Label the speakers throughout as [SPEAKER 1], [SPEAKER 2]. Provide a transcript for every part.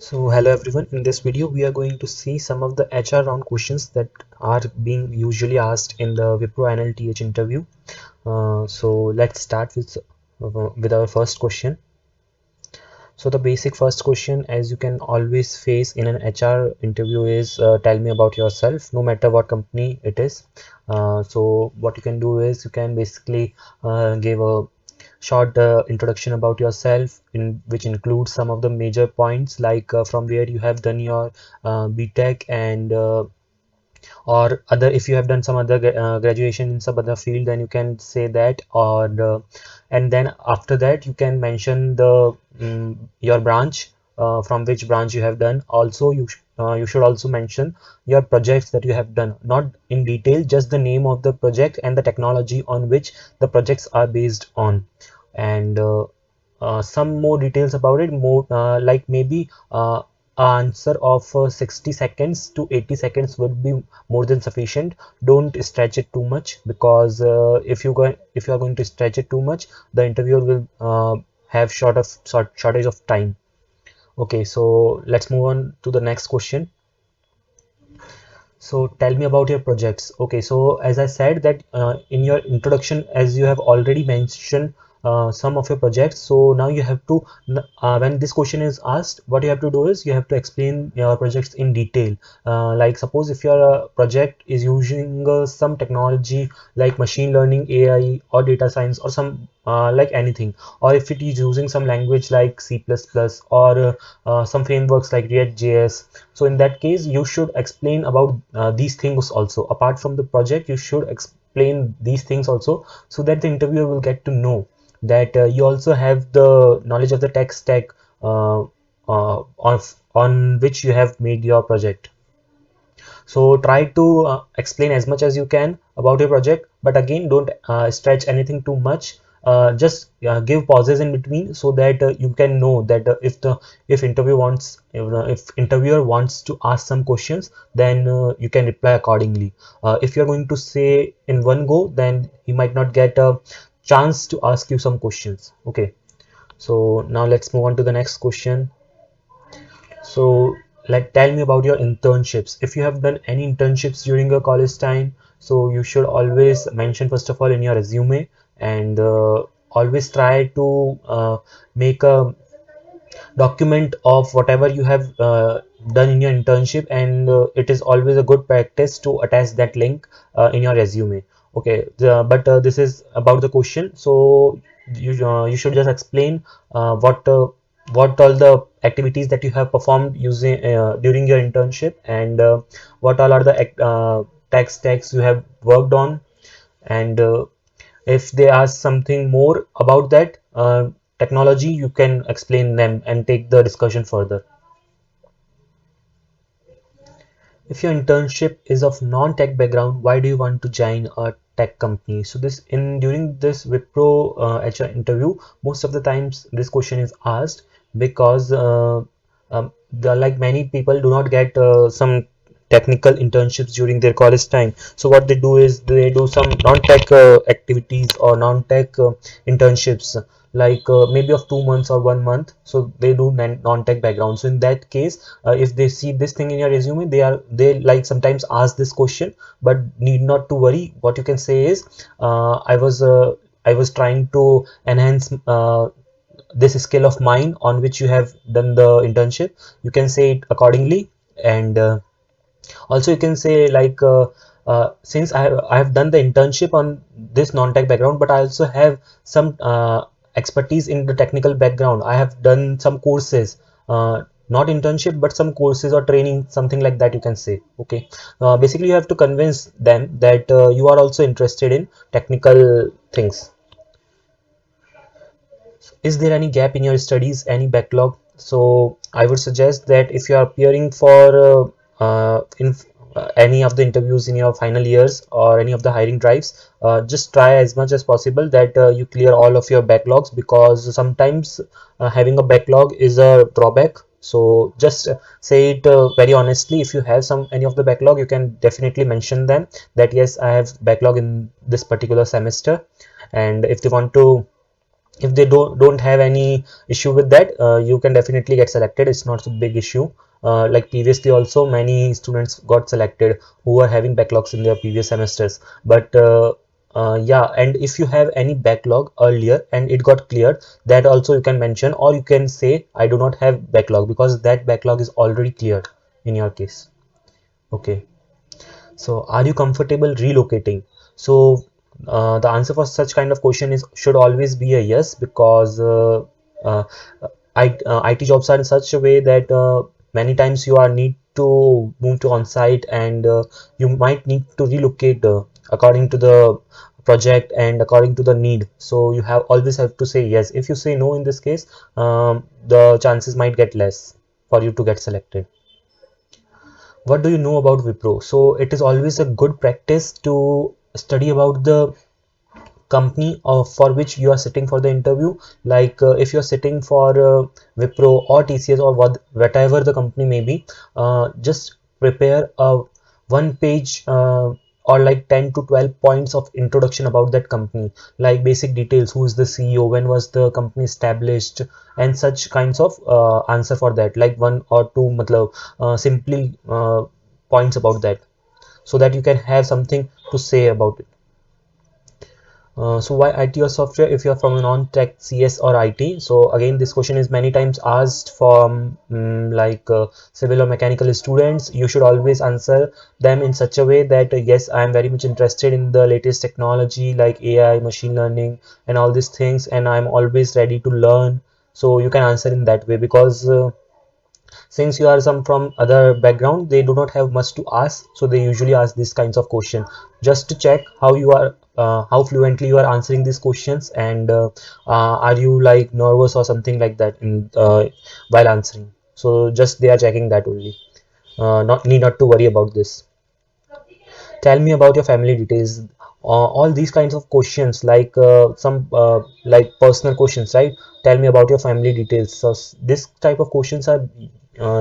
[SPEAKER 1] So hello everyone, in this video we are going to see some of the HR round questions that are being usually asked in the Wipro NLTH interview. So let's start with our first question. So the basic first question, as you can always face in an HR interview, is tell me about yourself, no matter what company it is. So what you can do is you can basically give a short introduction about yourself, in which includes some of the major points, like from where you have done your BTech, and or other, if you have done some other graduation in some other field, then you can say that, or and then after that you can mention the your branch, from which branch you have done. Also you should also mention your projects that you have done, not in detail, just the name of the project and the technology on which the projects are based on, and some more details about it, more like maybe answer of 60 seconds to 80 seconds would be more than sufficient. Don't stretch it too much, because if you are going to stretch it too much, the interviewer will have shortage of time. Okay, so let's move on to the next question. So tell me about your projects. Okay, so as I said that in your introduction, as you have already mentioned some of your projects, so now you have to, when this question is asked, what you have to do is you have to explain your projects in detail. Like suppose if your project is using some technology like machine learning, AI, or data science, or some like anything, or if it is using some language like C++, or some frameworks like React.js. So in that case, you should explain about these things also. Apart from the project, you should explain these things also, so that the interviewer will get to know that you also have the knowledge of the tech stack on which you have made your project. So try to explain as much as you can about your project, but again, don't stretch anything too much. Just give pauses in between, so that you can know that if interviewer wants to ask some questions, then you can reply accordingly. If you're going to say in one go, then he might not get a chance to ask you some questions. Okay, so now let's move on to the next question. So, like, tell me about your internships. If you have done any internships during your college time, so you should always mention first of all in your resume, and always try to make a document of whatever you have done in your internship, and it is always a good practice to attach that link in your resume. Okay, but this is about the question, so you should just explain what all the activities that you have performed using during your internship, and what all are the tech stacks you have worked on, and if they ask something more about that technology, you can explain them and take the discussion further. If your internship is of non-tech background, why do you want to join a tech company? So this in during this Wipro HR interview, most of the times this question is asked, because like many people do not get some technical internships during their college time. So what they do is they do some non-tech activities or non-tech internships, like maybe of 2 months or 1 month. So they do non-tech background. So in that case, if they see this thing in your resume, they like sometimes ask this question, but need not to worry. What you can say is, I was trying to enhance this skill of mine on which you have done the internship. You can say it accordingly, and also you can say like, since I have done the internship on this non-tech background, but I also have some expertise in the technical background. I have done some courses, not internship but some courses or training, something like that you can say. Okay, basically you have to convince them that you are also interested in technical things. Is there any gap in your studies, any backlog? So I would suggest that if you are appearing for in any of the interviews in your final years or any of the hiring drives, just try as much as possible that you clear all of your backlogs, because sometimes having a backlog is a drawback. So just say it very honestly. If you have some any of the backlog, you can definitely mention them that yes, I have backlog in this particular semester. And if they want to if they don't have any issue with that, you can definitely get selected. It's not a big issue. Like previously also many students got selected who were having backlogs in their previous semesters, but yeah, and if you have any backlog earlier and it got cleared, that also you can mention, or you can say I do not have backlog, because that backlog is already cleared in your case. Okay. So, are you comfortable relocating? So, the answer for such kind of question is should always be a yes, because uh, IT jobs are in such a way that many times you are need to move to on-site, and you might need to relocate according to the project and according to the need. So you have always have to say yes. If you say no in this case, the chances might get less for you to get selected. What do you know about Wipro? So it is always a good practice to study about the company for which you are sitting for the interview. Like if you're sitting for Wipro or TCS or whatever the company may be, just prepare a one page or like 10 to 12 points of introduction about that company, like basic details, who is the CEO, when was the company established, and such kinds of answer for that, like one or two matlab, simply points about that, so that you can have something to say about it. So why IT or software if you're from a non-tech CS or IT? So again, this question is many times asked from like civil or mechanical students. You should always answer them in such a way that yes, I am very much interested in the latest technology like AI, machine learning, and all these things, and I'm always ready to learn. So you can answer in that way, because since you are some from other background, they do not have much to ask, so they usually ask these kinds of question just to check how you are, how fluently you are answering these questions, and are you like nervous or something like that in while answering. So just they are checking that only, not need not to worry about this. Tell me about your family details. All these kinds of questions, like some like personal questions, right? Tell me about your family details. So this type of questions are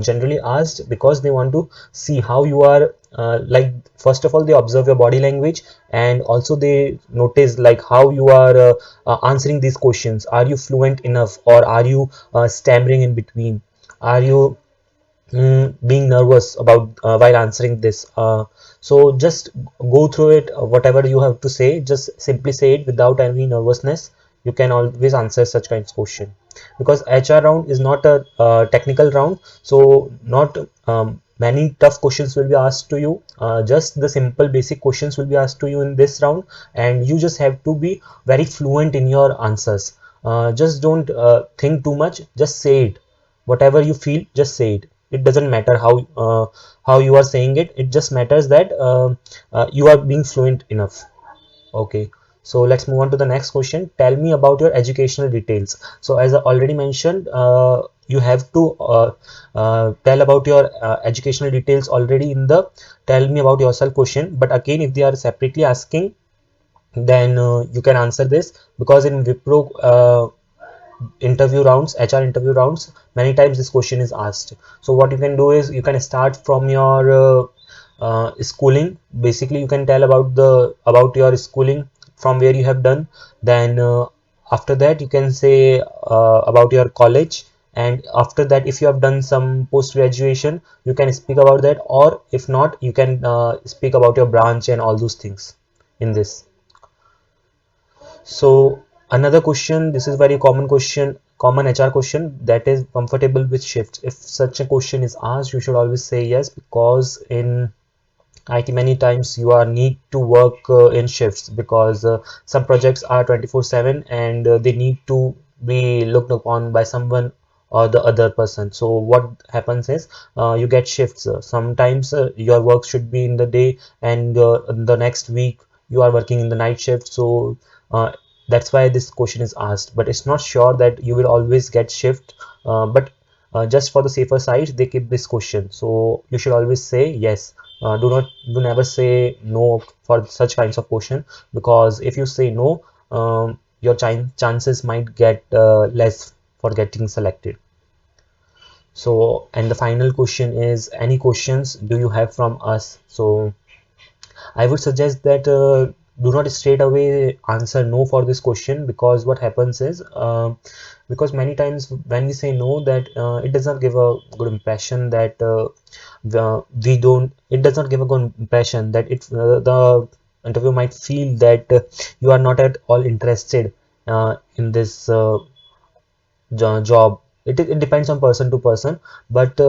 [SPEAKER 1] generally asked because they want to see how you are, like first of all they observe your body language, and also they notice like how you are answering these questions. Are you fluent enough, or are you stammering in between? Are you being nervous about while answering this? So just go through it. Whatever you have to say, just simply say it without any nervousness. You can always answer such kinds of question, because HR round is not a technical round, so not many tough questions will be asked to you. Just the simple basic questions will be asked to you in this round, and you just have to be very fluent in your answers. Just don't think too much, just say it. Whatever you feel, just say it. It doesn't matter how you are saying it. It just matters that you are being fluent enough. Okay, so let's move on to the next question. Tell me about your educational details. So as I already mentioned, you have to tell about your educational details already in the tell me about yourself question. But again, if they are separately asking, then you can answer this, because in Wipro interview rounds, HR interview rounds, many times this question is asked. So what you can do is you can start from your schooling. Basically you can tell about your schooling, from where you have done. Then after that you can say about your college, and after that if you have done some post graduation, you can speak about that, or if not, you can speak about your branch and all those things in this. So another question, this is very common question, common HR question, that is comfortable with shifts. If such a question is asked, you should always say yes, because in IT many times you are need to work in shifts, because some projects are 24/7, and they need to be looked upon by someone or the other person. So what happens is you get shifts. Sometimes your work should be in the day, and the next week you are working in the night shift. So uh, that's why this question is asked, but it's not sure that you will always get shift. But just for the safer side, they keep this question, so you should always say yes. Do never say no for such kinds of question, because if you say no, your chances might get less for getting selected. So, and the final question is, any questions do you have from us? So I would suggest that do not straight away answer no for this question, because what happens is, because many times when we say no, that it does not give a good impression, that we don't it does not give a good impression, that the interview might feel that you are not at all interested in this job. It depends on person to person, but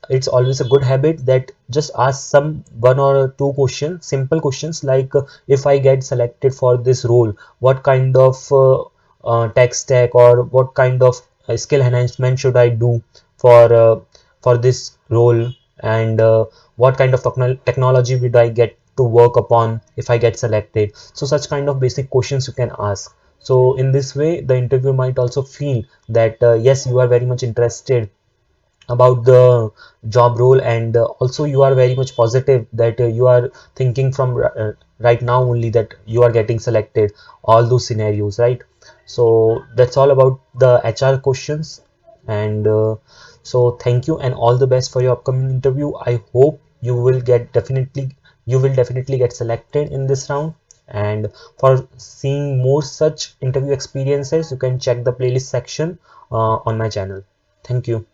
[SPEAKER 1] it's always a good habit that just ask some one or two questions, simple questions, like if I get selected for this role, what kind of tech stack, or what kind of skill enhancement should I do for this role, and what kind of technology would I get to work upon if I get selected. So such kind of basic questions you can ask. So in this way, the interviewer might also feel that yes, you are very much interested about the job role, and also you are very much positive that you are thinking from right now only that you are getting selected, all those scenarios, right? So that's all about the HR questions. And so thank you and all the best for your upcoming interview. I hope you will definitely get selected in this round. And for seeing more such interview experiences, you can check the playlist section on my channel. Thank you.